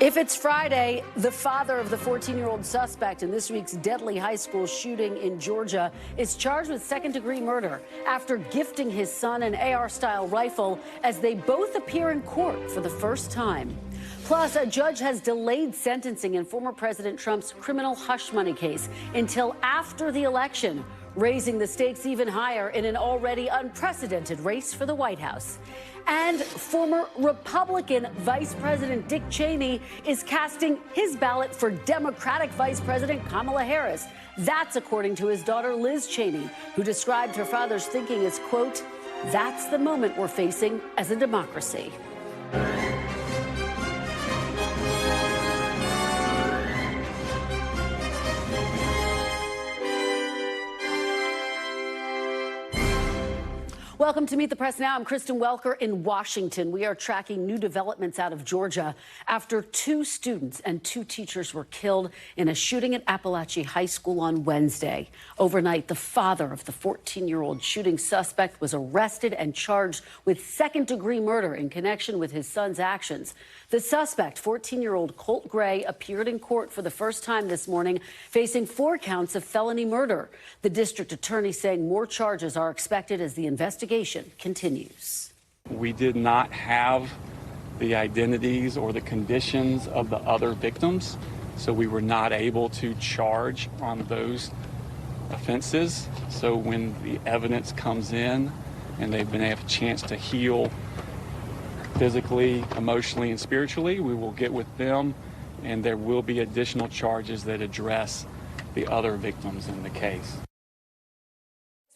If it's Friday, the father of the 14-year-old suspect in this week's deadly high school shooting in Georgia is charged with second-degree murder after gifting his son an AR-style rifle as they both appear in court for the first time. Plus, a judge has delayed sentencing in former President Trump's criminal hush money case until after the election, raising the stakes even higher in an already unprecedented race for the White House. And former Republican Vice President Dick Cheney is casting his ballot for Democratic Vice President Kamala Harris. That's according to his daughter Liz Cheney, who described her father's thinking as, quote, "That's the moment we're facing as a democracy." Welcome to Meet the Press Now. I'm Kristen Welker in Washington. We are tracking new developments out of Georgia after 2 students and 2 teachers were killed in a shooting at Appalachia High School on Wednesday. Overnight, the father of the 14-year-old shooting suspect was arrested and charged with second-degree murder in connection with his son's actions. The suspect, 14-year-old Colt Gray, appeared in court for the first time this morning, facing 4 counts of felony murder. The district attorney saying more charges are expected as the investigation continues. We did not have the identities or the conditions of the other victims, so we were not able to charge on those offenses. So when the evidence comes in and they've been able a chance to heal physically, emotionally, and spiritually, we will get with them, and there will be additional charges that address the other victims in the case.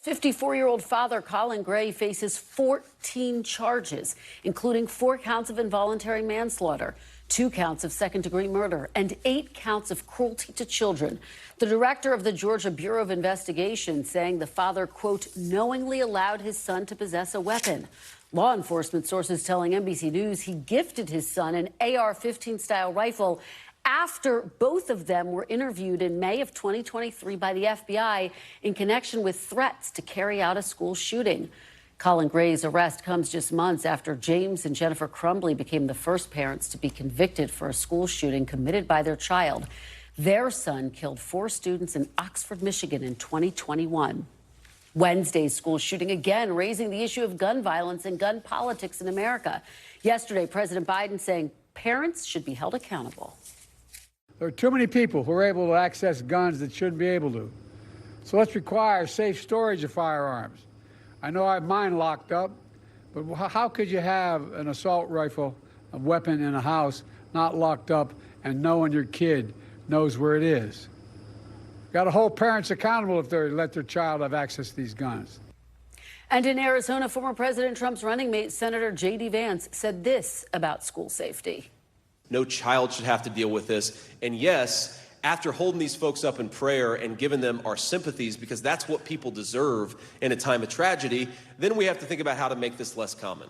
54-year-old father Colin Gray faces 14 charges, including 4 counts of involuntary manslaughter, 2 counts of second-degree murder, and 8 counts of cruelty to children. The director of the Georgia Bureau of Investigation saying the father, quote, knowingly allowed his son to possess a weapon. Law enforcement sources telling NBC News he gifted his son an AR-15-style rifle after both of them were interviewed in May of 2023 by the FBI in connection with threats to carry out a school shooting. Colin Gray's arrest comes just months after James and Jennifer Crumbly became the first parents to be convicted for a school shooting committed by their child. Their son killed 4 students in Oxford, Michigan in 2021. Wednesday's school shooting again raising the issue of gun violence and gun politics in America. Yesterday, President Biden saying parents should be held accountable. There are too many people who are able to access guns that shouldn't be able to. So let's require safe storage of firearms. I know I have mine locked up, but how could you have an assault rifle, a weapon in a house, not locked up and knowing your kid knows where it is? Got to hold parents accountable if they let their child have access to these guns. And in Arizona, former President Trump's running mate, Senator J.D. Vance, said this about school safety. No child should have to deal with this. And yes, after holding these folks up in prayer and giving them our sympathies, because that's what people deserve in a time of tragedy, then we have to think about how to make this less common.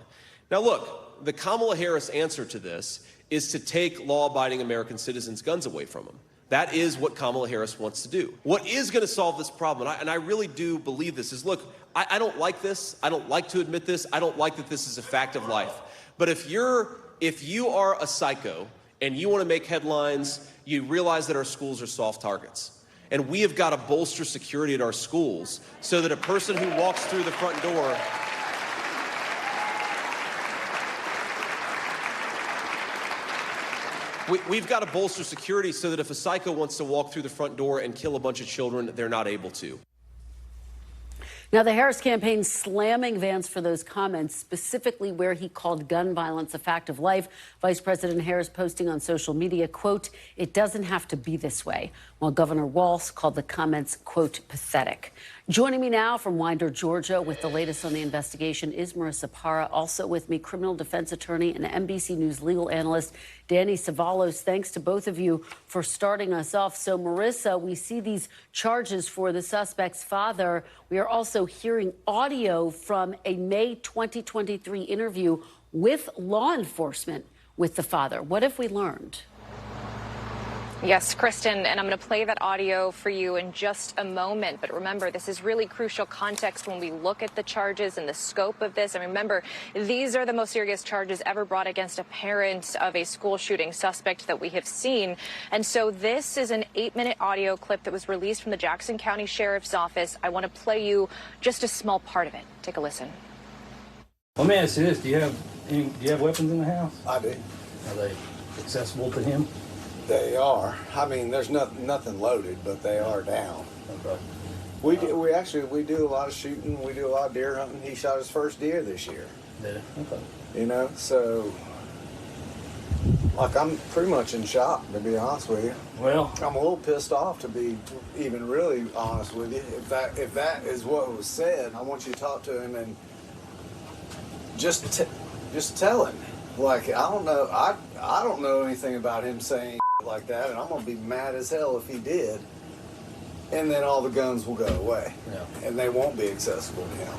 Now, look, the Kamala Harris answer to this is to take law-abiding American citizens' guns away from them. That is what Kamala Harris wants to do. What is going to solve this problem, and I really do believe this, is, look, I don't like this. I don't like to admit this. I don't like that this is a fact of life. But if you are a psycho and you want to make headlines, you realize that our schools are soft targets. And we have got to bolster security at our schools so that a person who walks through the front door We've got to bolster security so that if a psycho wants to walk through the front door and kill a bunch of children, they're not able to. Now, the Harris campaign slamming Vance for those comments, specifically where he called gun violence a fact of life. Vice President Harris posting on social media, quote, "It doesn't have to be this way," while Governor Walz called the comments, quote, "pathetic." Joining me now from Winder, Georgia, with the latest on the investigation is Marissa Parra. Also with me, criminal defense attorney and NBC News legal analyst Danny Savalos. Thanks to both of you for starting us off. So, Marissa, we see these charges for the suspect's father. We are also hearing audio from a May 2023 interview with law enforcement with the father. What have we learned? Yes, Kristen, and I'm going to play that audio for you in just a moment. But remember, this is really crucial context when we look at the charges and the scope of this. And remember, these are the most serious charges ever brought against a parent of a school shooting suspect that we have seen. And so this is an 8-minute audio clip that was released from the Jackson County Sheriff's Office. I want to play you just a small part of it. Take a listen. Let me ask you this: do you have weapons in the house? I do. Are they accessible to him? They are. I mean, there's nothing loaded, but they are down. Okay. We do a lot of shooting. We do a lot of deer hunting. He shot his first deer this year. Yeah. Okay. You know, so like I'm pretty much in shock, to be honest with you. Well, I'm a little pissed off, to be even really honest with you. If that is what was said, I want you to talk to him and just tell him. Like, I don't know anything about him saying like that, and I'm gonna be mad as hell if he did. And then all the guns will go away, and they won't be accessible to him.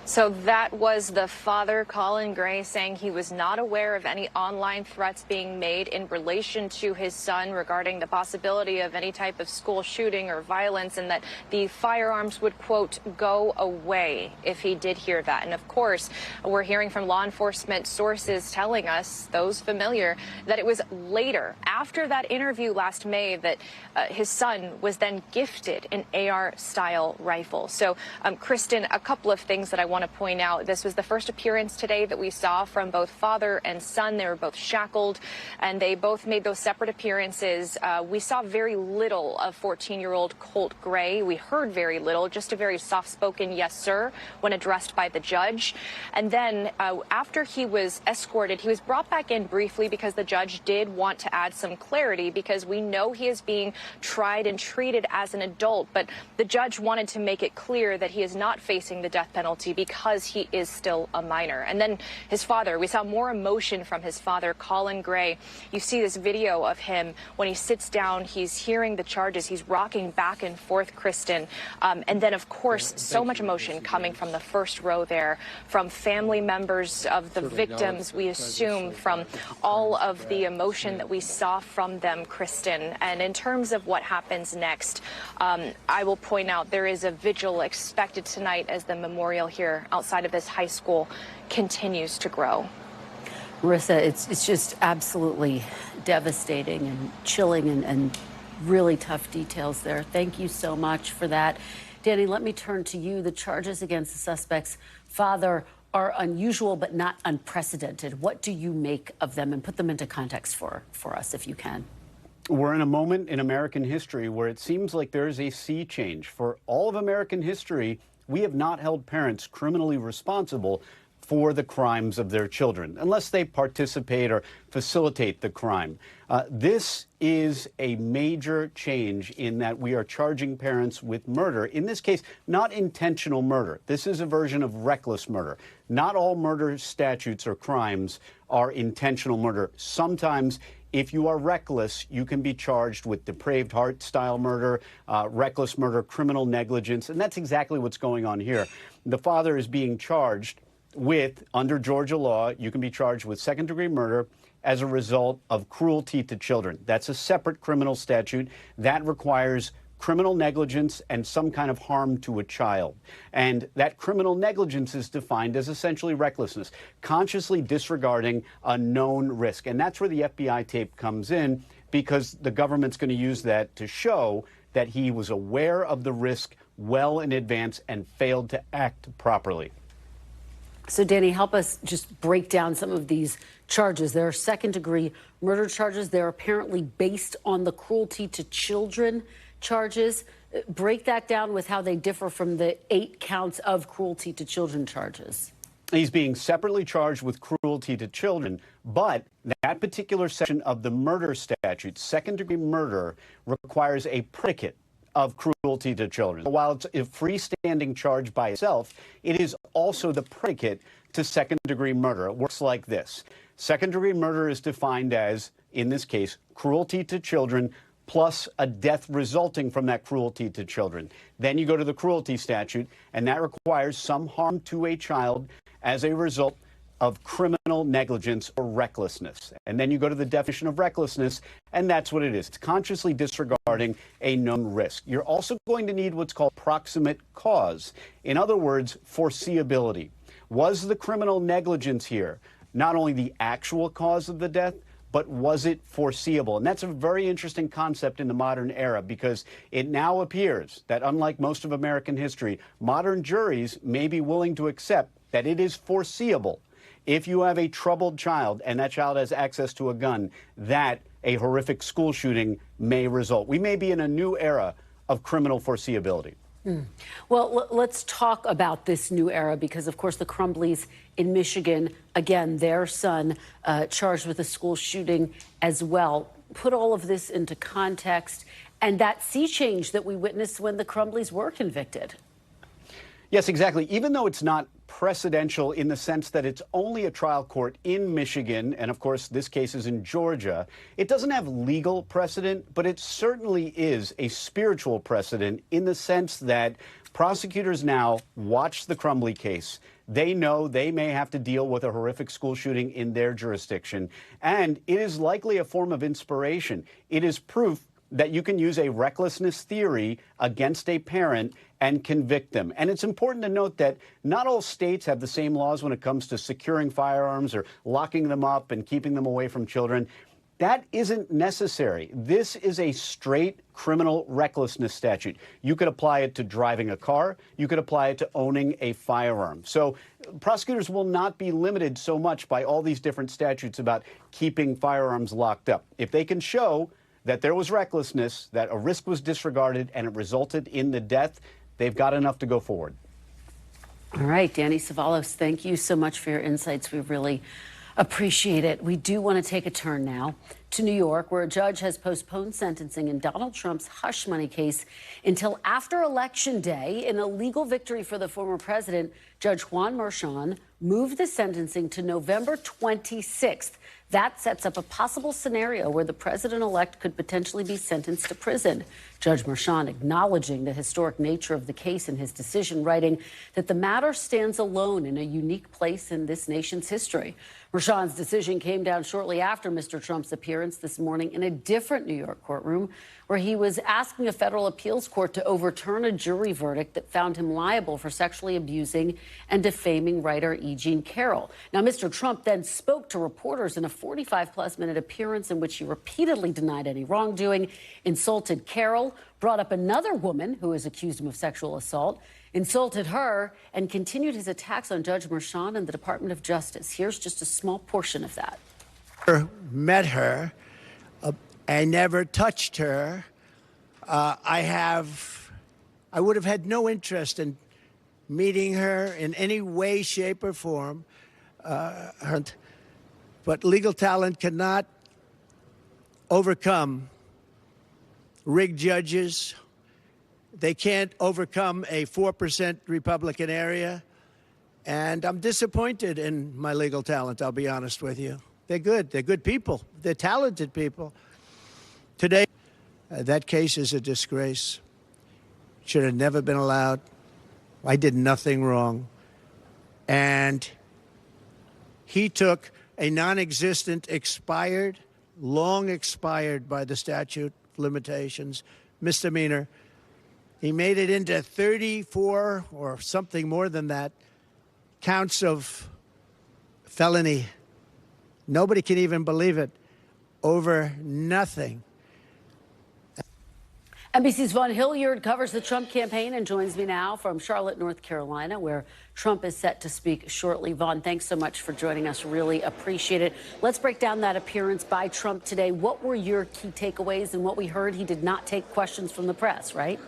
So that was the father, Colin Gray, saying he was not aware of any online threats being made in relation to his son regarding the possibility of any type of school shooting or violence, and that the firearms would, quote, go away if he did hear that. And of course, we're hearing from law enforcement sources telling us, those familiar, that it was later, after that interview last May, that his son was then gifted an AR-style rifle. So, Kristen, a couple of things that I want to point out. This was the first appearance today that we saw from both father and son. They were both shackled, and they both made those separate appearances. We saw very little of 14-year-old Colt Gray. We heard very little, just a very soft-spoken yes, sir, when addressed by the judge. And then after he was escorted, he was brought back in briefly because the judge did want to add some clarity, because we know he is being tried and treated as an adult, but the judge wanted to make it clear that he is not facing the death penalty because he is still a minor. And then his father, we saw more emotion from his father, Colin Gray. You see this video of him when he sits down, he's hearing the charges, he's rocking back and forth, Kristen. And then, of course, so much emotion coming from the first row there, from family members of the victims, we assume, from all of the emotion that we saw from them, Kristen. And in terms of what happens next, I will point out there is a vigil expected tonight as the memorial here outside of this high school continues to grow. Marissa, it's just absolutely devastating and chilling and really tough details there. Thank you so much for that. Danny, let me turn to you. The charges against the suspect's father are unusual but not unprecedented. What do you make of them, and put them into context for us if you can? We're in a moment in American history where it seems like there is a sea change. For all of American history, we have not held parents criminally responsible for the crimes of their children, unless they participate or facilitate the crime. This is a major change in that we are charging parents with murder. In this case, not intentional murder. This is a version of reckless murder. Not all murder statutes or crimes are intentional murder. Sometimes, if you are reckless, you can be charged with depraved heart-style murder, reckless murder, criminal negligence, and that's exactly what's going on here. The father is being charged with, under Georgia law, you can be charged with second-degree murder as a result of cruelty to children. That's a separate criminal statute that requires criminal negligence and some kind of harm to a child. And that criminal negligence is defined as essentially recklessness, consciously disregarding a known risk. And that's where the FBI tape comes in, because the government's going to use that to show that he was aware of the risk well in advance and failed to act properly. So, Danny, help us just break down some of these charges. There are second-degree murder charges. They're apparently based on the cruelty to children charges. Break that down with how they differ from the 8 counts of cruelty to children charges. He's being separately charged with cruelty to children, but that particular section of the murder statute, second-degree murder, requires a predicate of cruelty to children. While it's a freestanding charge by itself, it is also the predicate to second-degree murder. It works like this. Second-degree murder is defined as, in this case, cruelty to children plus a death resulting from that cruelty to children. Then you go to the cruelty statute, and that requires some harm to a child as a result of criminal negligence or recklessness. And then you go to the definition of recklessness, and that's what it is. It's consciously disregarding a known risk. You're also going to need what's called proximate cause. In other words, foreseeability. Was the criminal negligence here not only the actual cause of the death, but was it foreseeable? And that's a very interesting concept in the modern era, because it now appears that, unlike most of American history, modern juries may be willing to accept that it is foreseeable, if you have a troubled child and that child has access to a gun, that a horrific school shooting may result. We may be in a new era of criminal foreseeability. Well, let's talk about this new era, because, of course, the Crumbleys in Michigan, again, their son charged with a school shooting as well. Put all of this into context and that sea change that we witnessed when the Crumbleys were convicted. Yes, exactly. Even though it's not precedential in the sense that it's only a trial court in Michigan, and of course this case is in Georgia, it doesn't have legal precedent, but it certainly is a spiritual precedent in the sense that prosecutors now watch the Crumbley case. They know they may have to deal with a horrific school shooting in their jurisdiction, and it is likely a form of inspiration. It is proof that you can use a recklessness theory against a parent and convict them. And it's important to note that not all states have the same laws when it comes to securing firearms or locking them up and keeping them away from children. That isn't necessary. This is a straight criminal recklessness statute. You could apply it to driving a car. You could apply it to owning a firearm. So prosecutors will not be limited so much by all these different statutes about keeping firearms locked up. If they can show that there was recklessness, that a risk was disregarded, and it resulted in the death, they've got enough to go forward. All right, Danny Savalos, thank you so much for your insights. We really appreciate it. We do want to take a turn now to New York, where a judge has postponed sentencing in Donald Trump's hush money case until after Election Day. In a legal victory for the former president, Judge Juan Merchan moved the sentencing to November 26th. That sets up a possible scenario where the president-elect could potentially be sentenced to prison. Judge Merchan acknowledging the historic nature of the case in his decision, writing that the matter stands alone in a unique place in this nation's history. Merchan's decision came down shortly after Mr. Trump's appearance this morning in a different New York courtroom, where he was asking a federal appeals court to overturn a jury verdict that found him liable for sexually abusing and defaming writer E. Jean Carroll. Now, Mr. Trump then spoke to reporters in a 45-plus minute appearance in which he repeatedly denied any wrongdoing, insulted Carroll, brought up another woman who has accused him of sexual assault, insulted her, and continued his attacks on Judge Merchan and the Department of Justice. Here's just a small portion of that. Met her. I never touched her. I would have had no interest in meeting her in any way, shape, or form. But legal talent cannot overcome rigged judges. They can't overcome a 4% Republican area. And I'm disappointed in my legal talent, I'll be honest with you. They're good. They're good people. They're talented people. Today, that case is a disgrace. Should have never been allowed. I did nothing wrong. And he took a non-existent, expired, long expired by the statute of limitations, misdemeanor. He made it into 34 or something more than that counts of felony. Nobody can even believe it. Over nothing. NBC's Vaughn Hilliard covers the Trump campaign and joins me now from Charlotte, North Carolina, where Trump is set to speak shortly. Vaughn, thanks so much for joining us. Really appreciate it. Let's break down that appearance by Trump today. What were your key takeaways? And what we heard, he did not take questions from the press, right?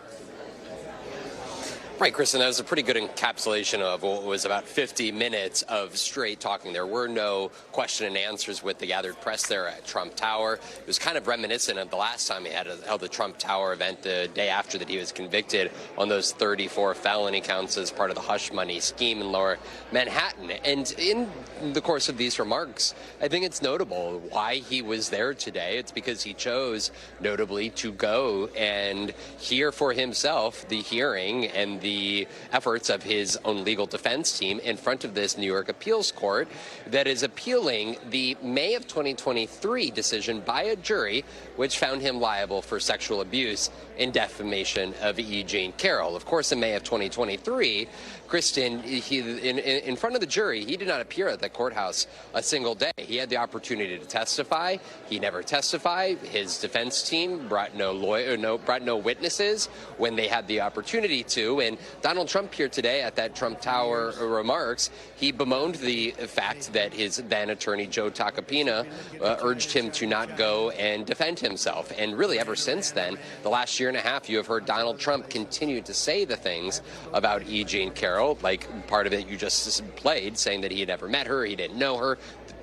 Right, Kristen, that was a pretty good encapsulation of what was about 50 minutes of straight talking. There were no question and answers with the gathered press there at Trump Tower. It was kind of reminiscent of the last time he held the Trump Tower event the day after that he was convicted on those 34 felony counts as part of the hush money scheme in Lower Manhattan. And in the course of these remarks, I think it's notable why he was there today. It's because he chose, notably, to go and hear for himself the hearing and the efforts of his own legal defense team in front of this New York appeals court that is appealing the May of 2023 decision by a jury which found him liable for sexual abuse and defamation of E. Jean Carroll. Of course, in May of 2023, Kristen, in front of the jury, he did not appear at the courthouse a single day. He had the opportunity to testify. He never testified. His defense team brought no witnesses when they had the opportunity to. And Donald Trump here today at that Trump Tower remarks, he bemoaned the fact that his then attorney Joe Tacopina urged him to not go and defend himself. And really, ever since then, the last year and a half, you have heard Donald Trump continue to say the things about E. Jean Carroll, like part of it you just played, saying that he had never met her, he didn't know her,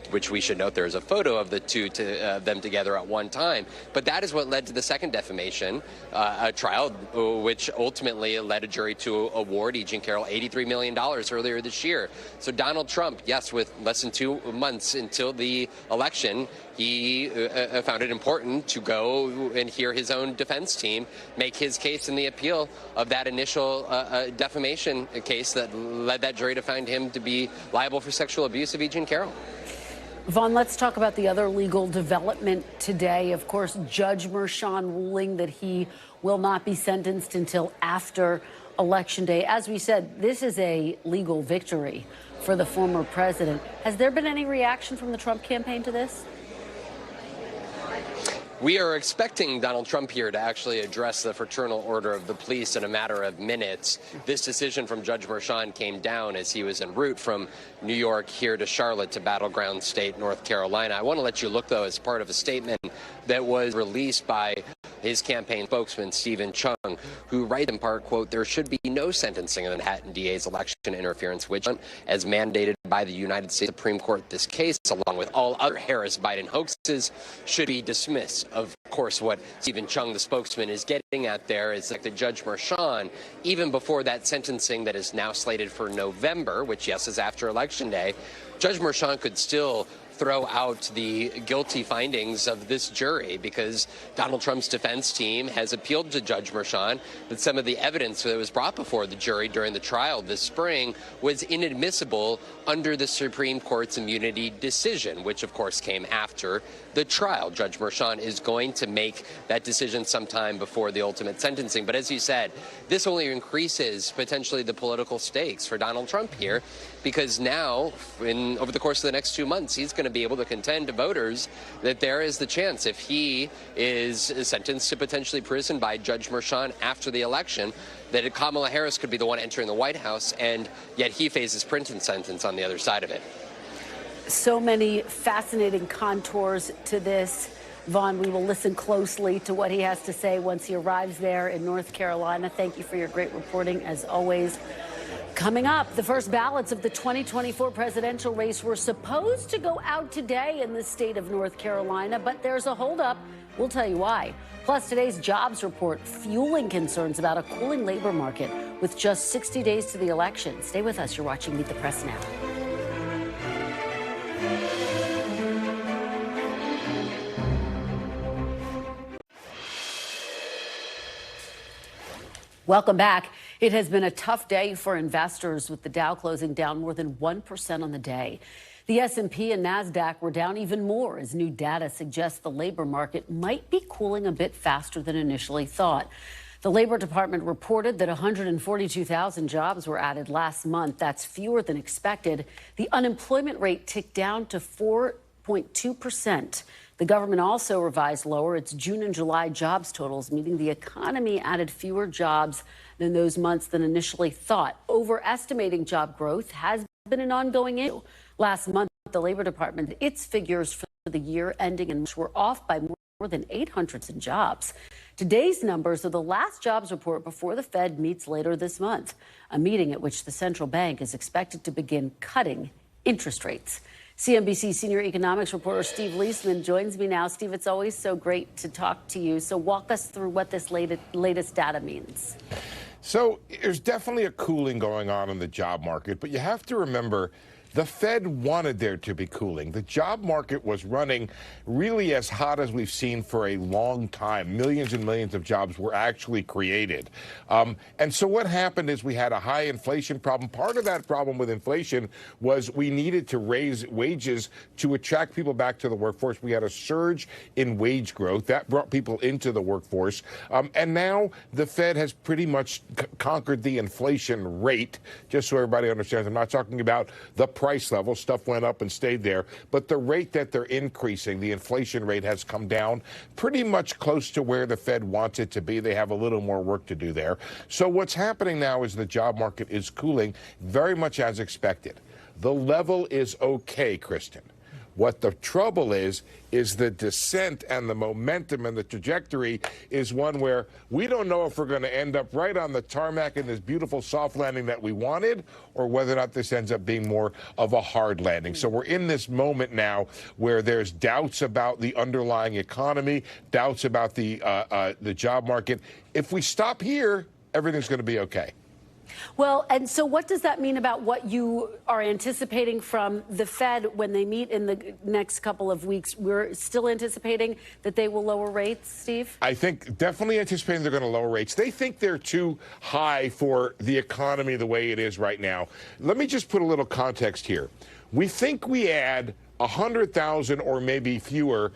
which we should note there's a photo of the two them together at one time. But that is what led to the second defamation trial, which ultimately led a jury to award E. Jean Carroll $83 million earlier this year. So Donald Trump, yes, with less than 2 months until the election, he found it important to go and hear his own defense team make his case in the appeal of that initial defamation case that led that jury to find him to be liable for sexual abuse of E. Jean Carroll. Vaughn, let's talk about the other legal development today. Of course, Judge Merchan ruling that he will not be sentenced until after Election Day. As we said, this is a legal victory for the former president. Has there been any reaction from the Trump campaign to this? We are expecting Donald Trump here to actually address the fraternal order of the police in a matter of minutes. This decision from Judge Merchan came down as he was en route from New York here to Charlotte to battleground state North Carolina. I want to let you look, though, as part of a statement that was released by his campaign spokesman, Stephen Chung, who writes in part, quote, "There should be no sentencing of the Manhattan DA's election interference witch hunt as mandated by the United States Supreme Court. This case, along with all other Harris-Biden hoaxes, should be dismissed." Of course, what Stephen Chung, the spokesman, is getting at there is that the Judge Merchan, even before that sentencing that is now slated for November, which, yes, is after Election Day, Judge Merchan could still throw out the guilty findings of this jury because Donald Trump's defense team has appealed to Judge Merchan that some of the evidence that was brought before the jury during the trial this spring was inadmissible under the Supreme Court's immunity decision, which of course came after the trial. Judge Merchan is going to make that decision sometime before the ultimate sentencing. But as you said, this only increases potentially the political stakes for Donald Trump here, because now, over the course of the next 2 months, he's going to be able to contend to voters that there is the chance, if he is sentenced to potentially prison by Judge Merchan after the election, that Kamala Harris could be the one entering the White House, and yet he faces prison sentence on the other side of it. So many fascinating contours to this. Vaughn, we will listen closely to what he has to say once he arrives there in North Carolina. Thank you for your great reporting, as always. Coming up, the first ballots of the 2024 presidential race were supposed to go out today in the state of North Carolina, but there's a holdup. We'll tell you why. Plus, today's jobs report fueling concerns about a cooling labor market with just 60 days to the election. Stay with us. You're watching Meet the Press Now. Welcome back. It has been a tough day for investors, with the Dow closing down more than 1% on the day. The S&P and NASDAQ were down even more as new data suggests the labor market might be cooling a bit faster than initially thought. The Labor Department reported that 142,000 jobs were added last month. That's fewer than expected. The unemployment rate ticked down to 4.2%. The government also revised lower its June and July jobs totals, meaning the economy added fewer jobs than those months than initially thought. Overestimating job growth has been an ongoing issue. Last month, the Labor Department, its figures for the year ending in March were off by more than 800 jobs. Today's numbers are the last jobs report before the Fed meets later this month, a meeting at which the central bank is expected to begin cutting interest rates. CNBC senior economics reporter Steve Leisman joins me now. Steve, it's always so great to talk to you. So walk us through what this latest data means. So there's definitely a cooling going on in the job market, but you have to remember The Fed wanted there to be cooling. The job market was running really as hot as we've seen for a long time. Millions and millions of jobs were actually created. And so what happened is we had a high inflation problem. Part of that problem with inflation was we needed to raise wages to attract people back to the workforce. We had a surge in wage growth. That brought people into the workforce. And now the Fed has pretty much conquered the inflation rate. Just so everybody understands, I'm not talking about the price level. Stuff went up and stayed there. But the rate that they're increasing, the inflation rate, has come down pretty much close to where the Fed wants it to be. They have a little more work to do there. So what's happening now is the job market is cooling very much as expected. The level is okay, Kristen. What the trouble is the descent and the momentum and the trajectory is one where we don't know if we're going to end up right on the tarmac in this beautiful soft landing that we wanted, or whether or not this ends up being more of a hard landing. So we're in this moment now where there's doubts about the underlying economy, doubts about the job market. If we stop here, everything's going to be okay. Well, and so what does that mean about what you are anticipating from the Fed when they meet in the next couple of weeks? We're still anticipating that they will lower rates, Steve? I think definitely anticipating they're going to lower rates. They think they're too high for the economy the way it is right now. Let me just put a little context here. We think we add 100,000 or maybe fewer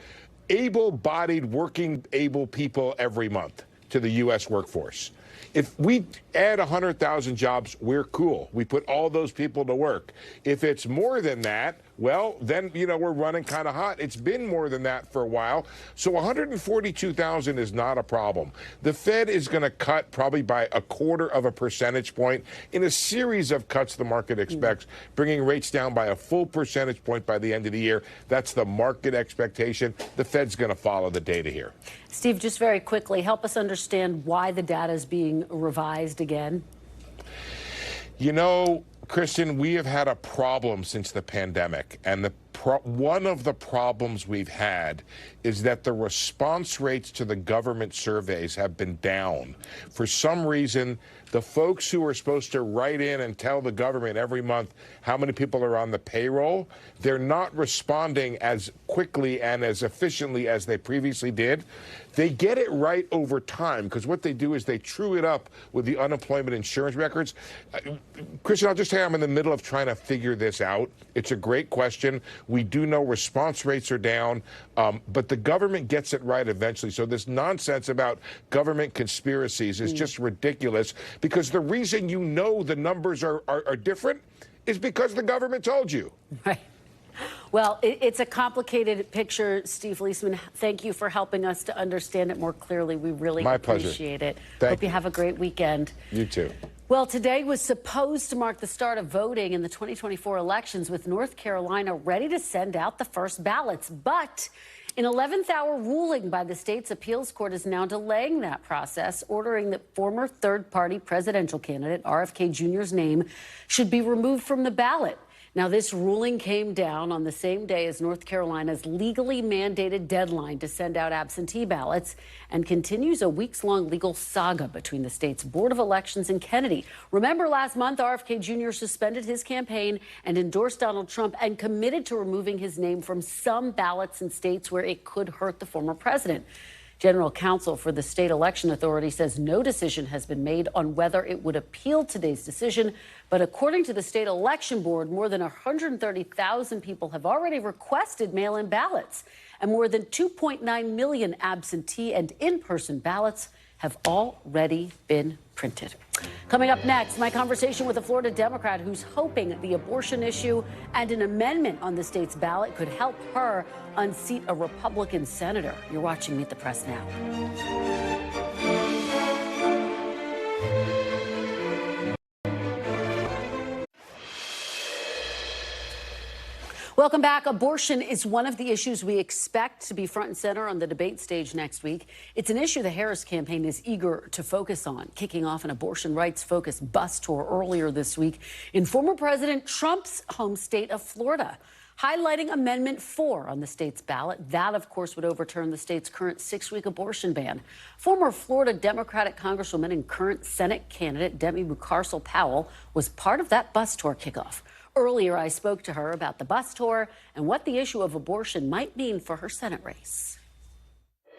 able-bodied, working able people every month to the U.S. workforce. If we add 100,000 jobs, we're cool. We put all those people to work. If it's more than that, well, then, we're running kind of hot. It's been more than that for a while. So 142,000 is not a problem. The Fed is going to cut probably by 0.25 percentage point in a series of cuts the market expects, bringing rates down by a full percentage point by the end of the year. That's the market expectation. The Fed's going to follow the data here. Steve, just very quickly, help us understand why the data is being revised again. Kristen, we have had a problem since the pandemic, and one of the problems we've had is that the response rates to the government surveys have been down. For some reason, the folks who are supposed to write in and tell the government every month how many people are on the payroll, they're not responding as quickly and as efficiently as they previously did. They get it right over time, because what they do is they true it up with the unemployment insurance records. Christian, I'll just say I'm in the middle of trying to figure this out. It's a great question. We do know response rates are down, but the government gets it right eventually. So this nonsense about government conspiracies is just ridiculous, because the reason the numbers are different is because the government told you. Right. Well, it's a complicated picture, Steve Liesman. Thank you for helping us to understand it more clearly. We really appreciate it. Hope you have a great weekend. You too. Well, today was supposed to mark the start of voting in the 2024 elections, with North Carolina ready to send out the first ballots. But an 11th hour ruling by the state's appeals court is now delaying that process, ordering that former third-party presidential candidate RFK Jr.'s name should be removed from the ballot. Now, this ruling came down on the same day as North Carolina's legally mandated deadline to send out absentee ballots, and continues a weeks-long legal saga between the state's Board of Elections and Kennedy. Remember, last month, RFK Jr. suspended his campaign and endorsed Donald Trump and committed to removing his name from some ballots in states where it could hurt the former president. General counsel for the state election authority says no decision has been made on whether it would appeal today's decision. But according to the state election board, more than 130,000 people have already requested mail-in ballots, and more than 2.9 million absentee and in-person ballots have already been printed. Coming up next, my conversation with a Florida Democrat who's hoping the abortion issue and an amendment on the state's ballot could help her unseat a Republican senator. You're watching Meet the Press now. Welcome back. Abortion is one of the issues we expect to be front and center on the debate stage next week. It's an issue the Harris campaign is eager to focus on, kicking off an abortion rights-focused bus tour earlier this week in former President Trump's home state of Florida, highlighting Amendment 4 on the state's ballot. That, of course, would overturn the state's current 6-week abortion ban. Former Florida Democratic Congresswoman and current Senate candidate Debbie Mucarsel-Powell was part of that bus tour kickoff. Earlier, I spoke to her about the bus tour and what the issue of abortion might mean for her Senate race.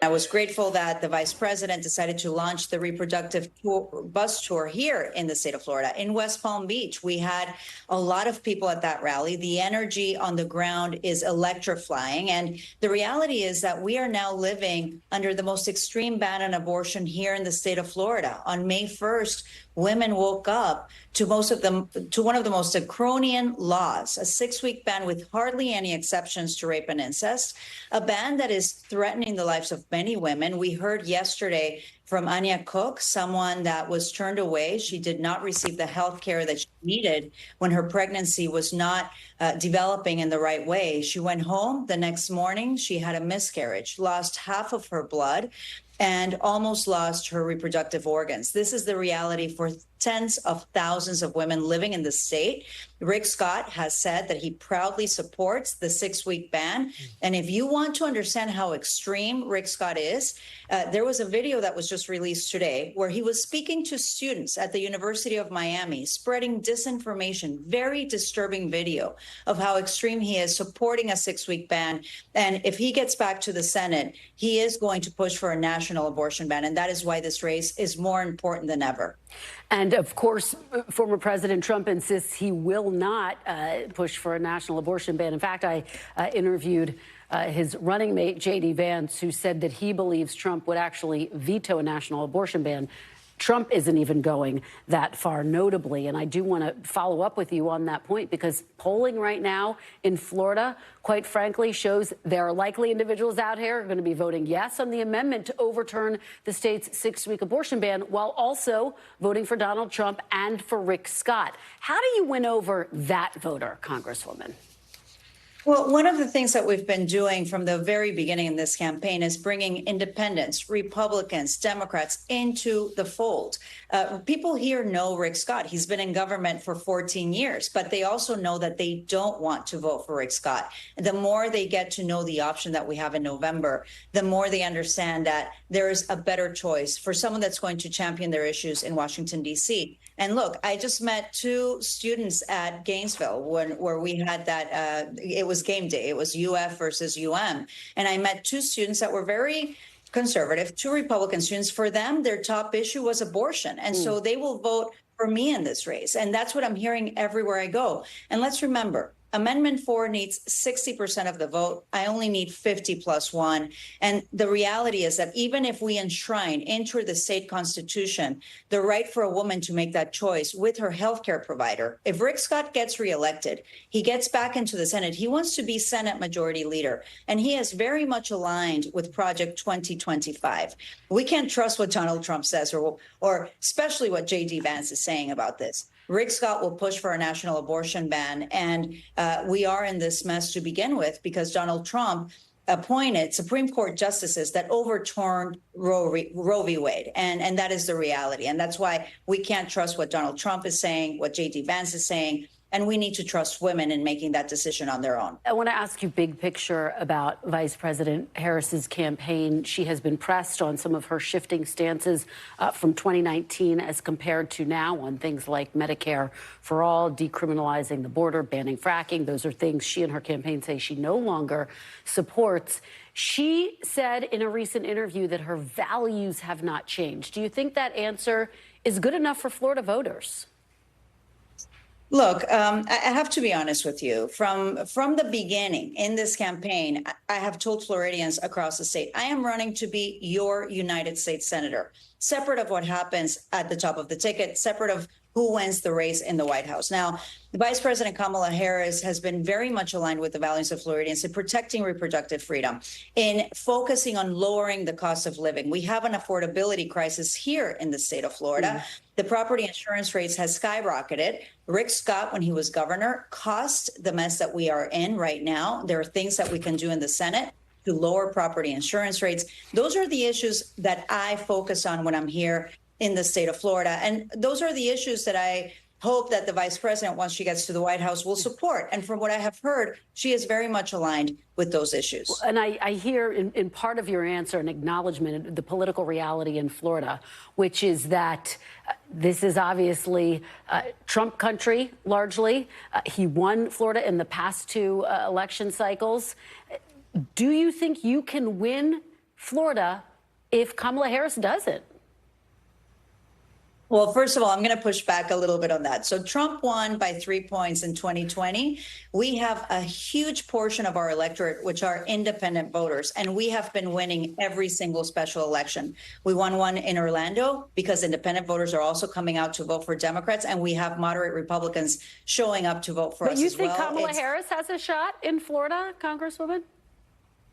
I was grateful that the vice president decided to launch the reproductive bus tour here in the state of Florida. In West Palm Beach, we had a lot of people at that rally. The energy on the ground is electrifying. And the reality is that we are now living under the most extreme ban on abortion here in the state of Florida. On May 1st, women woke up to one of the most draconian laws, a 6-week ban with hardly any exceptions to rape and incest, a ban that is threatening the lives of many women. We heard yesterday from Anya Cook, someone that was turned away. She did not receive the health care that she needed when her pregnancy was not developing in the right way. She went home the next morning. She had a miscarriage, lost half of her blood, and almost lost her reproductive organs. This is the reality for tens of thousands of women living in the state. Rick Scott has said that he proudly supports the 6-week ban. And if you want to understand how extreme Rick Scott is, there was a video that was just released today where he was speaking to students at the University of Miami, spreading disinformation, very disturbing video of how extreme he is, supporting a 6-week ban. And if he gets back to the Senate, he is going to push for a national abortion ban. And that is why this race is more important than ever. And of course, former President Trump insists he will not push for a national abortion ban. In fact, I interviewed his running mate, J.D. Vance, who said that he believes Trump would actually veto a national abortion ban. Trump isn't even going that far, notably. And I do want to follow up with you on that point, because polling right now in Florida, quite frankly, shows there are likely individuals out here who are going to be voting yes on the amendment to overturn the state's 6-week abortion ban, while also voting for Donald Trump and for Rick Scott. How do you win over that voter, Congresswoman? Well, one of the things that we've been doing from the very beginning in this campaign is bringing independents, Republicans, Democrats into the fold. People here know Rick Scott. He's been in government for 14 years, but they also know that they don't want to vote for Rick Scott. The more they get to know the option that we have in November, the more they understand that there is a better choice for someone that's going to champion their issues in Washington, D.C. And look, I just met 2 students at Gainesville where we had that, it was game day. It was UF versus UM. And I met 2 students that were very conservative, 2 Republican students. For them, their top issue was abortion. And so they will vote for me in this race. And that's what I'm hearing everywhere I go. And let's remember, Amendment 4 needs 60% of the vote. I only need 50 plus 1. And the reality is that even if we enshrine into the state constitution the right for a woman to make that choice with her healthcare provider, if Rick Scott gets reelected, he gets back into the Senate. He wants to be Senate Majority Leader, and he is very much aligned with Project 2025. We can't trust what Donald Trump says, or especially what J.D. Vance is saying about this. Rick Scott will push for a national abortion ban. And we are in this mess to begin with because Donald Trump appointed Supreme Court justices that overturned Roe v. Wade. And that is the reality. And that's why we can't trust what Donald Trump is saying, what J.D. Vance is saying. And we need to trust women in making that decision on their own. I want to ask you big picture about Vice President Harris's campaign. She has been pressed on some of her shifting stances from 2019 as compared to now on things like Medicare for all, decriminalizing the border, banning fracking. Those are things she and her campaign say she no longer supports. She said in a recent interview that her values have not changed. Do you think that answer is good enough for Florida voters? Look, I have to be honest with you. From the beginning in this campaign, I have told Floridians across the state, I am running to be your United States Senator, separate of what happens at the top of the ticket, separate of who wins the race in the White House. Now, Vice President Kamala Harris has been very much aligned with the values of Floridians in protecting reproductive freedom, in focusing on lowering the cost of living. We have an affordability crisis here in the state of Florida. The property insurance rates has skyrocketed. Rick Scott, when he was governor, caused the mess that we are in right now. There are things that we can do in the Senate to lower property insurance rates. Those are the issues that I focus on when I'm here in the state of Florida. And those are the issues that I hope that the vice president, once she gets to the White House, will support. And from what I have heard, she is very much aligned with those issues. And I hear in part of your answer an acknowledgement of the political reality in Florida, which is that this is obviously Trump country, largely. He won Florida in the past two election cycles. Do you think you can win Florida if Kamala Harris doesn't? Well, first of all, I'm going to push back a little bit on that. So Trump won by 3 points in 2020. We have a huge portion of our electorate, which are independent voters, and we have been winning every single special election. We won one in Orlando because independent voters are also coming out to vote for Democrats, and we have moderate Republicans showing up to vote for us as well. But you think Kamala Harris has a shot in Florida, Congresswoman?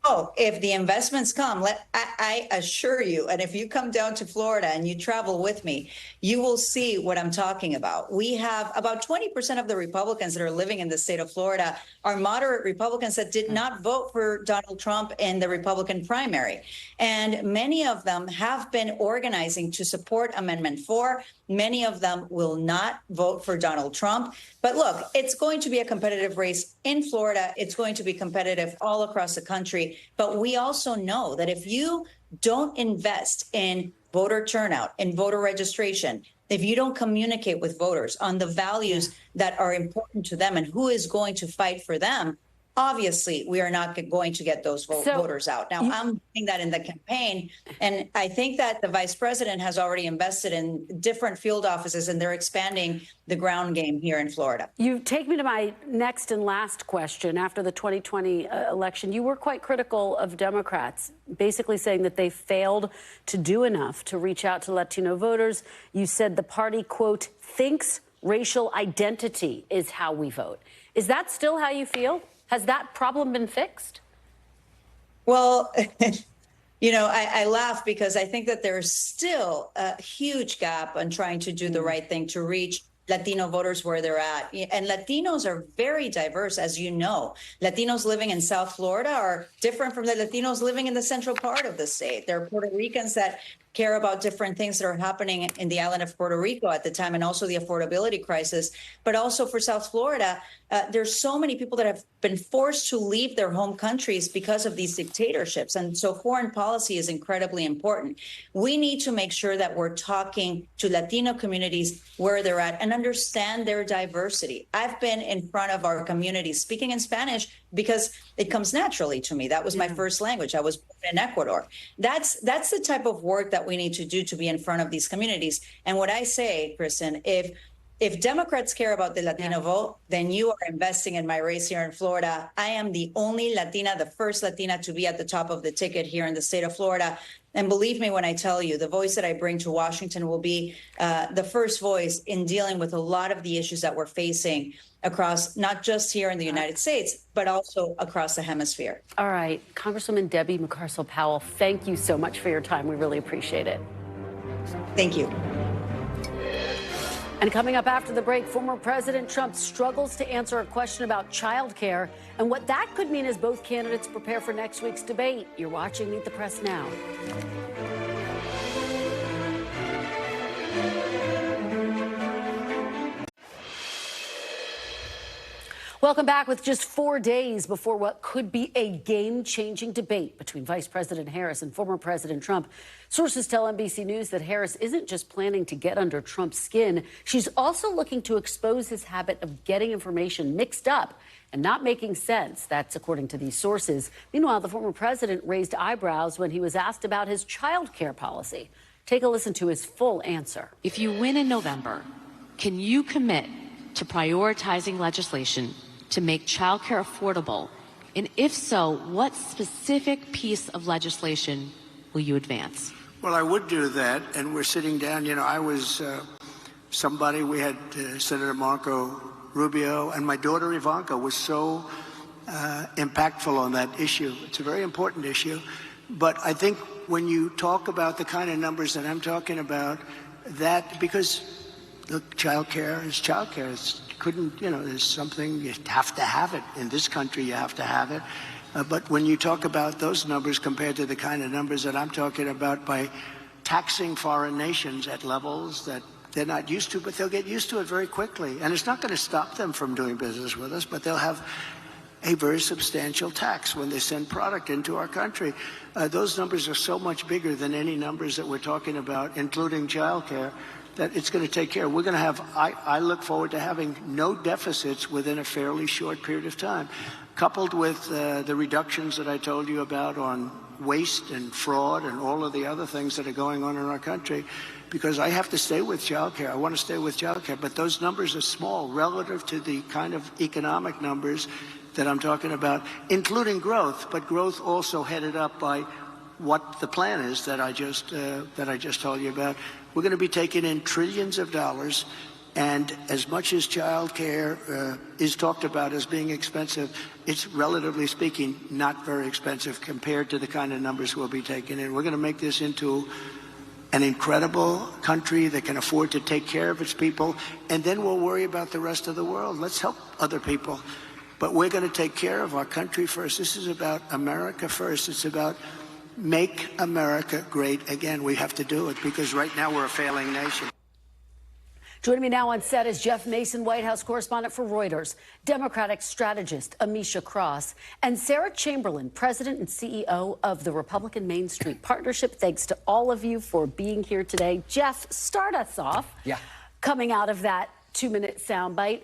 Oh, if the investments come, I assure you, and if you come down to Florida and you travel with me, you will see what I'm talking about. We have about 20% of the Republicans that are living in the state of Florida are moderate Republicans that did not vote for Donald Trump in the Republican primary. And many of them have been organizing to support Amendment 4. Many of them will not vote for Donald Trump. But look, it's going to be a competitive race in Florida. It's going to be competitive all across the country. But we also know that if you don't invest in voter turnout, in voter registration, if you don't communicate with voters on the values that are important to them and who is going to fight for them, obviously, we are not going to get those voters out. Now, I'm doing that in the campaign, and I think that the vice president has already invested in different field offices, and they're expanding the ground game here in Florida. You take me to my next and last question. After the 2020 election, you were quite critical of Democrats, basically saying that they failed to do enough to reach out to Latino voters. You said the party, quote, thinks racial identity is how we vote. Is that still how you feel? Has that problem been fixed? Well, you know, I laugh because I think that there's still a huge gap on trying to do the right thing to reach Latino voters where they're at. And Latinos are very diverse, as you know. Latinos living in South Florida are different from the Latinos living in the central part of the state. There are Puerto Ricans that care about different things that are happening in the island of Puerto Rico at the time, and also the affordability crisis. But also for South Florida, there's so many people that have been forced to leave their home countries because of these dictatorships. And so foreign policy is incredibly important. We need to make sure that we're talking to Latino communities where they're at and understand their diversity. I've been in front of our communities speaking in Spanish because it comes naturally to me. That was my first language. I was born in Ecuador. That's the type of work that we need to do to be in front of these communities. And what I say, Kristen, if Democrats care about the Latino vote, then you are investing in my race here in Florida. I am the only Latina, the first Latina to be at the top of the ticket here in the state of Florida. And believe me when I tell you, the voice that I bring to Washington will be the first voice in dealing with a lot of the issues that we're facing across, not just here in the United States, but also across the hemisphere. All right. Congresswoman Debbie Mucarsel-Powell, thank you so much for your time. We really appreciate it. Thank you. And coming up after the break, former President Trump struggles to answer a question about child care and what that could mean as both candidates prepare for next week's debate. You're watching Meet the Press Now. Welcome back. With just 4 days before what could be a game-changing debate between Vice President Harris and former President Trump, sources tell NBC News that Harris isn't just planning to get under Trump's skin. She's also looking to expose his habit of getting information mixed up and not making sense. That's according to these sources. Meanwhile, the former president raised eyebrows when he was asked about his child care policy. Take a listen to his full answer. If you win in November, can you commit to prioritizing legislation to make childcare affordable? And if so, what specific piece of legislation will you advance? Well, I would do that, and we're sitting down. You know, I was somebody, we had Senator Marco Rubio, and my daughter Ivanka was so impactful on that issue. It's a very important issue. But I think when you talk about the kind of numbers that I'm talking about, that, because look, childcare is childcare. There's something, you have to have it. In this country, you have to have it. But when you talk about those numbers compared to the kind of numbers that I'm talking about by taxing foreign nations at levels that they're not used to, but they'll get used to it very quickly. And it's not going to stop them from doing business with us, but they'll have a very substantial tax when they send product into our country. Those numbers are so much bigger than any numbers that we're talking about, including childcare, that it's going to take care. We're going to have, I look forward to having no deficits within a fairly short period of time, coupled with the reductions that I told you about on waste and fraud and all of the other things that are going on in our country, because I have to stay with childcare. I want to stay with childcare, but those numbers are small relative to the kind of economic numbers that I'm talking about, including growth, but growth also headed up by what the plan is that I just told you about. We're going to be taking in trillions of dollars, and as much as child care is talked about as being expensive, it's relatively speaking not very expensive compared to the kind of numbers we'll be taking in. We're going to make this into an incredible country that can afford to take care of its people, and then we'll worry about the rest of the world. Let's help other people. But we're going to take care of our country first. This is about America first. It's about make America great again. We have to do it because right now we're a failing nation. Joining me now on set is Jeff Mason, White House correspondent for Reuters, Democratic strategist Amisha Cross, and Sarah Chamberlain, president and CEO of the Republican Main Street Partnership. Thanks to all of you for being here today. Jeff, start us off. Yeah. Coming out of that 2-minute soundbite,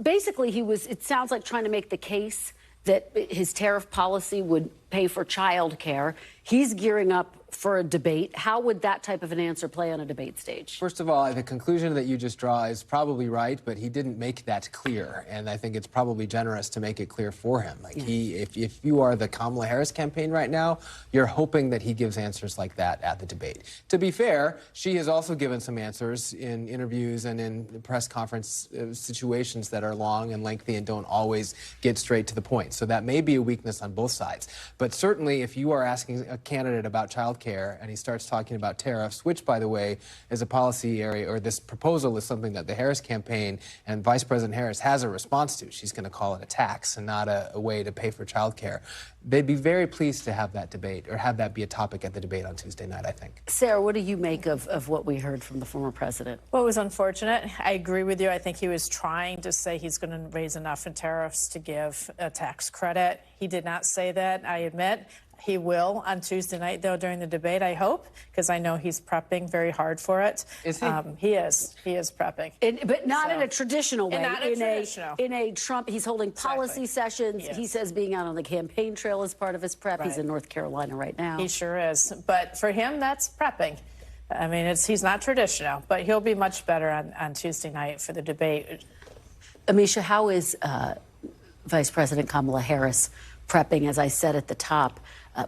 basically it sounds like trying to make the case that his tariff policy would pay for child care. He's gearing up for a debate. How would that type of an answer play on a debate stage? First of all, the conclusion that you just draw is probably right, but he didn't make that clear, and I think it's probably generous to make it clear for him. Like if you are the Kamala Harris campaign right now, you're hoping that he gives answers like that at the debate. To be fair, she has also given some answers in interviews and in press conference situations that are long and lengthy and don't always get straight to the point. So that may be a weakness on both sides. But certainly, if you are asking a candidate about child care and he starts talking about tariffs, which, by the way, is a policy area, or this proposal is something that the Harris campaign and Vice President Harris has a response to. She's going to call it a tax and not a way to pay for child care. They'd be very pleased to have that debate, or have that be a topic at the debate on Tuesday night, I think. Sarah, what do you make of what we heard from the former president? Well, it was unfortunate. I agree with you. I think he was trying to say he's going to raise enough in tariffs to give a tax credit. He did not say that, I admit. He will on Tuesday night, though, during the debate, I hope, because I know he's prepping very hard for it. Is he? He is prepping. But not in a traditional way. Not traditional. In a Trump, he's holding policy sessions. He says being out on the campaign trail is part of his prep. Right. He's in North Carolina right now. He sure is. But for him, that's prepping. I mean, he's not traditional, but he'll be much better on Tuesday night for the debate. Amisha, how is Vice President Kamala Harris prepping? As I said at the top,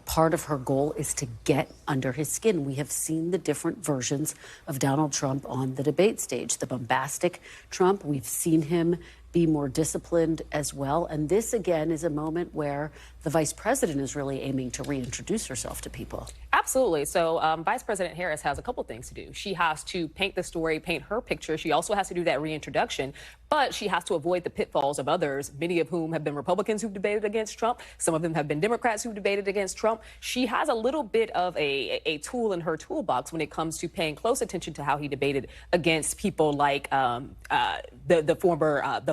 part of her goal is to get under his skin. We have seen the different versions of Donald Trump on the debate stage. The bombastic Trump, we've seen him be more disciplined as well. And this, again, is a moment where the vice president is really aiming to reintroduce herself to people. Absolutely. So Vice President Harris has a couple things to do. She has to paint the story, paint her picture. She also has to do that reintroduction, but she has to avoid the pitfalls of others, many of whom have been Republicans who've debated against Trump. Some of them have been Democrats who've debated against Trump. She has a little bit of a tool in her toolbox when it comes to paying close attention to how he debated against people like the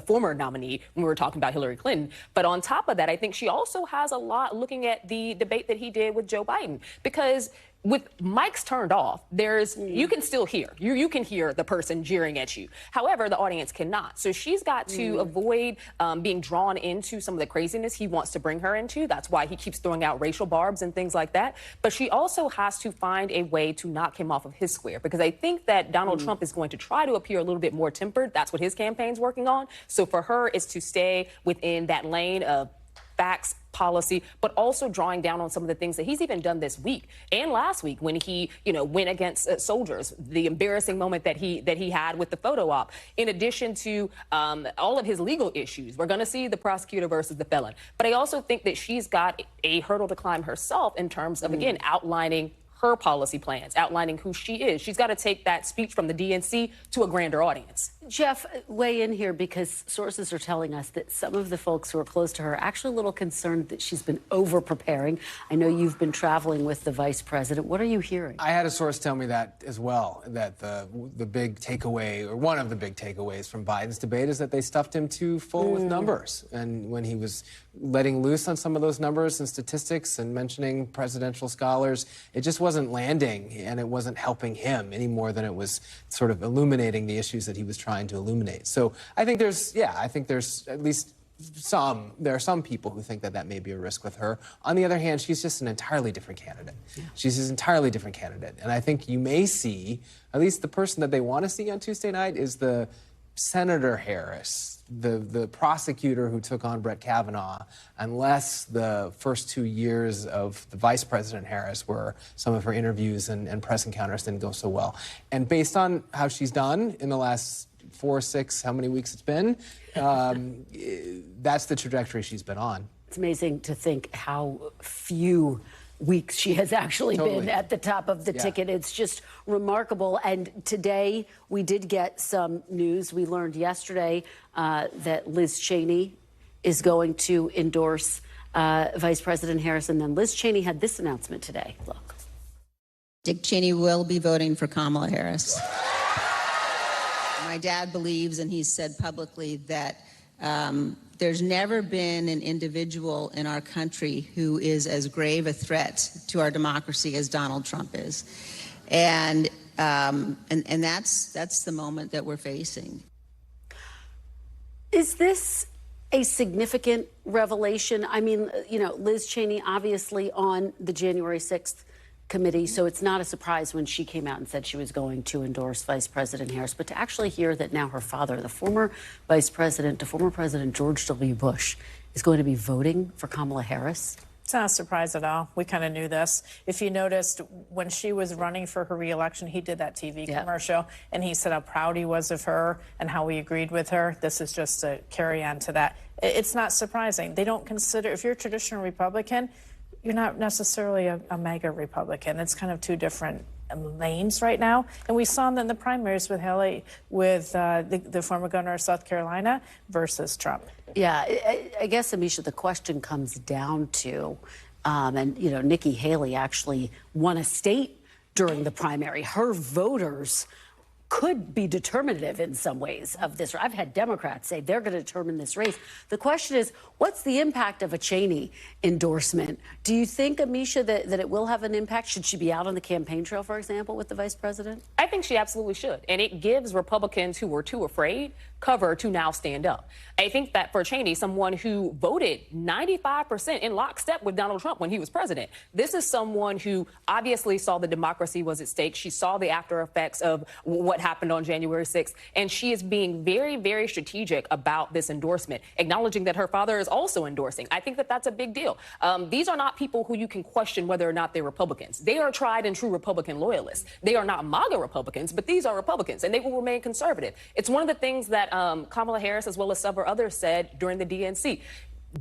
former nominee when we were talking about Hillary Clinton. But on top of that, I think she also has a lot looking at the debate that he did with Joe Biden, because with mics turned off, you can still hear. You can hear the person jeering at you. However, the audience cannot. So she's got to avoid being drawn into some of the craziness he wants to bring her into. That's why he keeps throwing out racial barbs and things like that. But she also has to find a way to knock him off of his square, because I think that Donald Trump is going to try to appear a little bit more tempered. That's what his campaign's working on. So for her, is to stay within that lane of facts, policy, but also drawing down on some of the things that he's even done this week and last week when he, went against soldiers, the embarrassing moment that he had with the photo op, in addition to all of his legal issues. We're going to see the prosecutor versus the felon. But I also think that she's got a hurdle to climb herself in terms of, again, outlining her policy plans, outlining who she is. She's got to take that speech from the DNC to a grander audience. Jeff, weigh in here, because sources are telling us that some of the folks who are close to her are actually a little concerned that she's been over-preparing. I know you've been traveling with the vice president. What are you hearing? I had a source tell me that as well, that the big takeaway, or one of the big takeaways from Biden's debate, is that they stuffed him too full with numbers. And when he was letting loose on some of those numbers and statistics and mentioning presidential scholars, it just wasn't landing, and it wasn't helping him any more than it was sort of illuminating the issues that he was trying to illuminate. So I think there's at least there are some people who think that that may be a risk with her. On the other hand, she's just an entirely different candidate. Yeah. She's an entirely different candidate. And I think you may see, at least the person that they want to see on Tuesday night is the Senator Harris, the prosecutor who took on Brett Kavanaugh, unless the first 2 years of the Vice President Harris, where some of her interviews and press encounters didn't go so well. And based on how she's done in the last 4, 6, how many weeks it's been, that's the trajectory she's been on. It's amazing to think how few weeks she has actually been at the top of the ticket. It's just remarkable. And today we did get some news. We learned yesterday that Liz Cheney is going to endorse Vice President Harris. And then Liz Cheney had this announcement today. Look. Dick Cheney will be voting for Kamala Harris. My dad believes, and he's said publicly, that there's never been an individual in our country who is as grave a threat to our democracy as Donald Trump is. And that's the moment that we're facing. Is this a significant revelation? I mean, you know, Liz Cheney obviously on the January 6th committee, so it's not a surprise when she came out and said she was going to endorse Vice President Harris. But to actually hear that now her father, the former Vice President, to former President George W. Bush, is going to be voting for Kamala Harris. It's not a surprise at all. We kind of knew this. If you noticed, when she was running for her re-election, he did that TV commercial, and he said how proud he was of her and how he agreed with her. This is just a carry on to that. It's not surprising. They don't consider, if you're a traditional Republican, you're not necessarily a MAGA Republican. It's kind of two different lanes right now. And we saw that in the primaries with the former governor of South Carolina versus Trump. Yeah, I guess, Amisha, the question comes down to, and, you know, Nikki Haley actually won a state during the primary. Her voters could be determinative in some ways of this. I've had Democrats say they're going to determine this race. The question is, what's the impact of a Cheney endorsement? Do you think, Amisha, that it will have an impact? Should she be out on the campaign trail, for example, with the vice president? I think she absolutely should. And it gives Republicans who were too afraid cover to now stand up. I think that for Cheney, someone who voted 95% in lockstep with Donald Trump when he was president, this is someone who obviously saw the democracy was at stake. She saw the after effects of what happened on January 6th. And she is being very, very strategic about this endorsement, acknowledging that her father is also endorsing. I think that that's a big deal. These are not people who you can question whether or not they're Republicans. They are tried and true Republican loyalists. They are not MAGA Republicans, but these are Republicans, and they will remain conservative. It's one of the things that Kamala Harris, as well as several others, said during the DNC.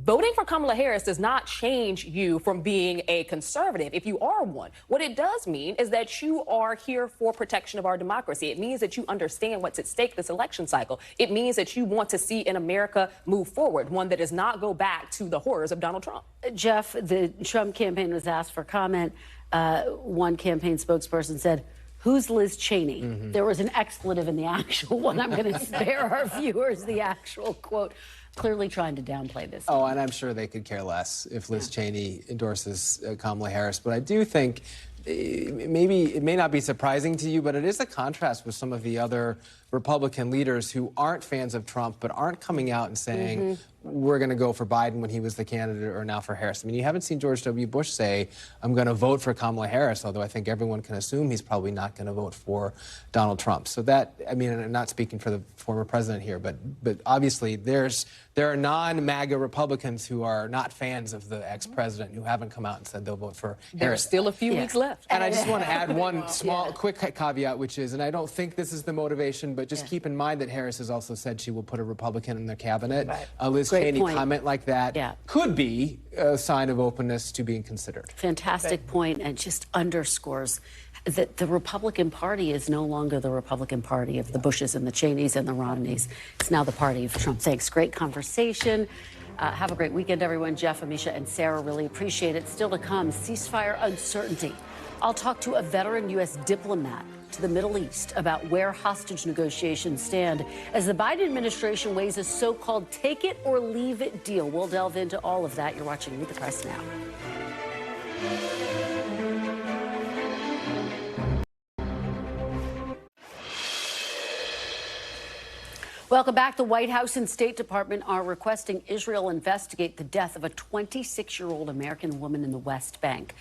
Voting for Kamala Harris does not change you from being a conservative if you are one. What it does mean is that you are here for protection of our democracy. It means that you understand what's at stake this election cycle. It means that you want to see an America move forward, one that does not go back to the horrors of Donald Trump. Jeff, the Trump campaign was asked for comment. One campaign spokesperson said, "Who's Liz Cheney?" There was an expletive in the actual one. I'm going to spare our viewers the actual quote. Clearly trying to downplay this. Oh, and I'm sure they could care less if Liz Cheney endorses Kamala Harris. But I do think maybe it may not be surprising to you, but it is a contrast with some of the other Republican leaders who aren't fans of Trump but aren't coming out and saying, we're going to go for Biden when he was the candidate, or now for Harris. I mean, you haven't seen George W. Bush say, I'm going to vote for Kamala Harris, although I think everyone can assume he's probably not going to vote for Donald Trump. So that, I mean, I'm not speaking for the former president here, but obviously there are non-MAGA Republicans who are not fans of the ex-president who haven't come out and said they'll vote for Harris. There's still a few weeks left. And I just want to add one small, quick caveat, which is, and I don't think this is the motivation, but just keep in mind that Harris has also said she will put a Republican in the cabinet. Liz Liz Great Cheney point. comment like that could be a sign of openness to being considered. Fantastic point, and just underscores that the Republican Party is no longer the Republican Party of the Bushes and the Cheneys and the Romneys. It's now the party of Trump. Thanks. Great conversation. Have a great weekend, everyone. Jeff, Amisha, and Sarah, really appreciate it. Still to come, ceasefire uncertainty. I'll talk to a veteran U.S. diplomat to the Middle East about where hostage negotiations stand as the Biden administration weighs a so-called take it or leave it deal. We'll delve into all of that. You're watching Meet the Press now. Welcome back. The White House and State Department are requesting Israel investigate the death of a 26-year-old American woman in the West Bank.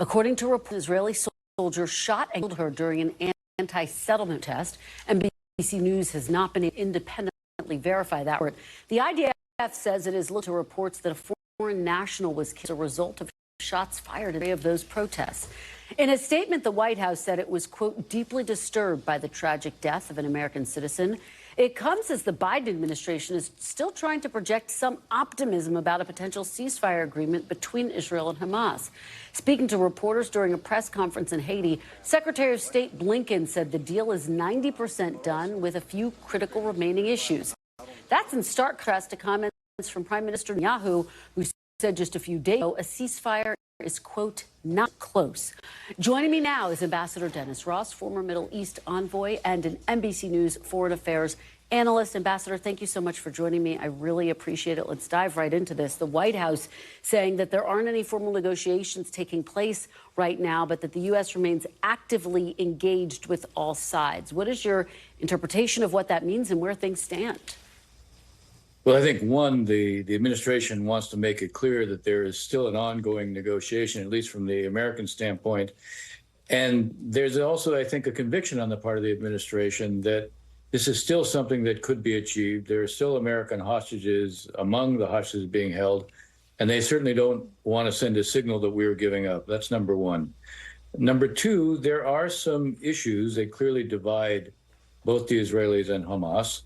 According to reports, Israeli soldiers shot and killed her during an anti-settlement test. NBC News has not been able to independently verify that. The IDF says it is looking to reports that a foreign national was killed as a result of shots fired in the day of those protests. In a statement, the White House said it was, quote, deeply disturbed by the tragic death of an American citizen. It comes as the Biden administration is still trying to project some optimism about a potential ceasefire agreement between Israel and Hamas. Speaking to reporters during a press conference in Haiti, Secretary of State Blinken said the deal is 90% done with a few critical remaining issues. That's in stark contrast to comments from Prime Minister Netanyahu, who said just a few days ago a ceasefire is, quote, not close. Joining me now is Ambassador Dennis Ross, former Middle East envoy and an NBC News foreign affairs analyst. Ambassador, thank you so much for joining me. I really appreciate it. Let's dive right into this. The White House saying that there aren't any formal negotiations taking place right now, but that the U.S. remains actively engaged with all sides. What is your interpretation of what that means and where things stand? Well, I think, one, the administration wants to make it clear that there is still an ongoing negotiation, at least from the American standpoint. And there's also, I think, a conviction on the part of the administration that this is still something that could be achieved. There are still American hostages among the hostages being held, and they certainly don't want to send a signal that we are giving up. That's number one. Number two, there are some issues that clearly divide both the Israelis and Hamas.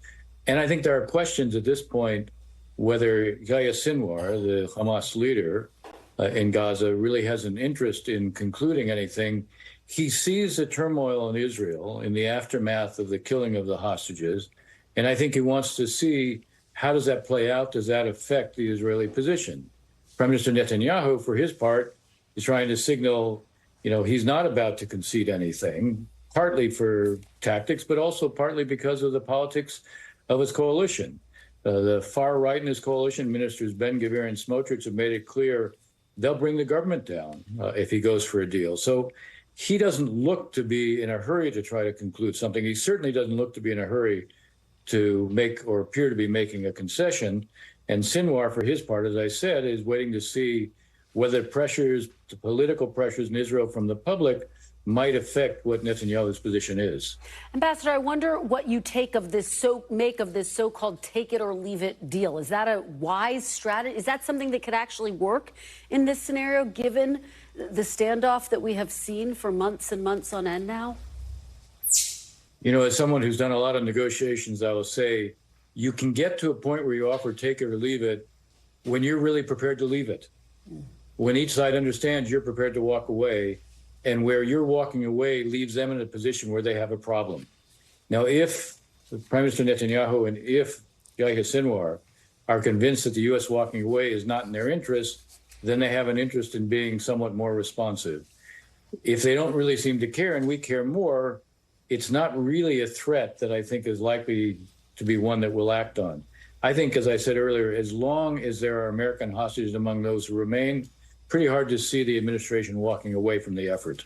And I think there are questions at this point whether Yahya Sinwar, the Hamas leader in Gaza, really has an interest in concluding anything. He sees the turmoil in Israel in the aftermath of the killing of the hostages. And I think he wants to see, how does that play out? Does that affect the Israeli position? Prime Minister Netanyahu, for his part, is trying to signal, he's not about to concede anything, partly for tactics, but also partly because of the politics of his coalition. The far right in his coalition, Ministers Ben-Gvir and Smotrich, have made it clear they'll bring the government down if he goes for a deal. So he doesn't look to be in a hurry to try to conclude something. He certainly doesn't look to be in a hurry to make or appear to be making a concession. And Sinwar, for his part, as I said, is waiting to see whether the political pressures in Israel from the public might affect what Netanyahu's position is. Ambassador, I wonder what you take of this so-called take it or leave it deal. Is that a wise strategy? Is that something that could actually work in this scenario, given the standoff that we have seen for months and months on end now? As someone who's done a lot of negotiations, I will say you can get to a point where you offer take it or leave it when you're really prepared to leave it. When each side understands you're prepared to walk away, and where you're walking away leaves them in a position where they have a problem. Now, if Prime Minister Netanyahu and if Yahya Sinwar are convinced that the U.S. walking away is not in their interest, then they have an interest in being somewhat more responsive. If they don't really seem to care, and we care more, it's not really a threat that I think is likely to be one that we'll act on. I think, as I said earlier, as long as there are American hostages among those who remain, pretty hard to see the administration walking away from the effort.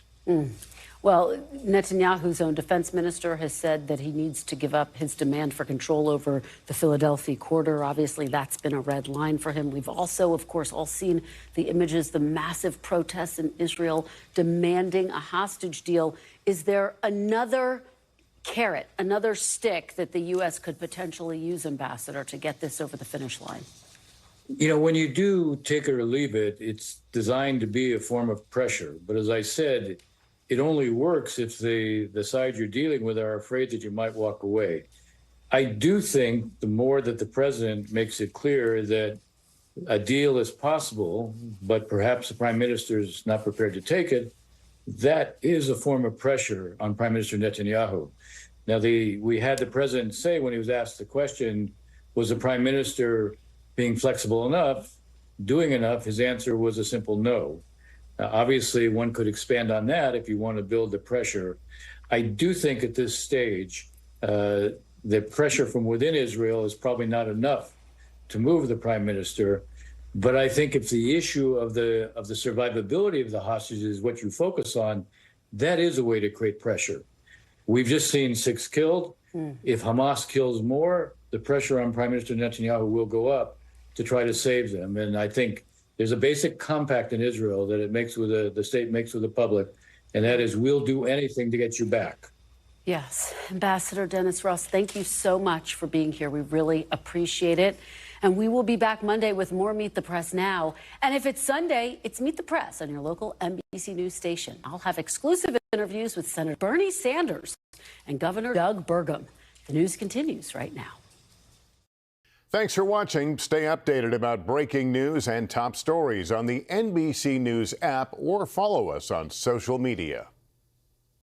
Well, Netanyahu's own defense minister has said that he needs to give up his demand for control over the Philadelphia corridor. Obviously, that's been a red line for him. We've also, of course, all seen the images, the massive protests in Israel demanding a hostage deal. Is there another carrot, another stick that the U.S. could potentially use, Ambassador, to get this over the finish line? When you do take it or leave it, it's designed to be a form of pressure. But as I said, it only works if the side you're dealing with are afraid that you might walk away. I do think the more that the president makes it clear that a deal is possible, but perhaps the prime minister is not prepared to take it, that is a form of pressure on Prime Minister Netanyahu. Now, we had the president say when he was asked the question, was the prime minister being flexible enough, doing enough? His answer was a simple no. Now, obviously, one could expand on that if you want to build the pressure. I do think at this stage, the pressure from within Israel is probably not enough to move the prime minister. But I think if the issue of the survivability of the hostages is what you focus on, that is a way to create pressure. We've just seen 6 killed. If Hamas kills more, the pressure on Prime Minister Netanyahu will go up to try to save them. And I think there's a basic compact in Israel that it makes with the state makes with the public, and that is, we'll do anything to get you back. Yes. Ambassador Dennis Ross, thank you so much for being here. We really appreciate it. And we will be back Monday with more Meet the Press Now. And if it's Sunday, it's Meet the Press on your local NBC News station. I'll have exclusive interviews with Senator Bernie Sanders and Governor Doug Burgum. The news continues right now. Thanks for watching. Stay updated about breaking news and top stories on the NBC News app or follow us on social media.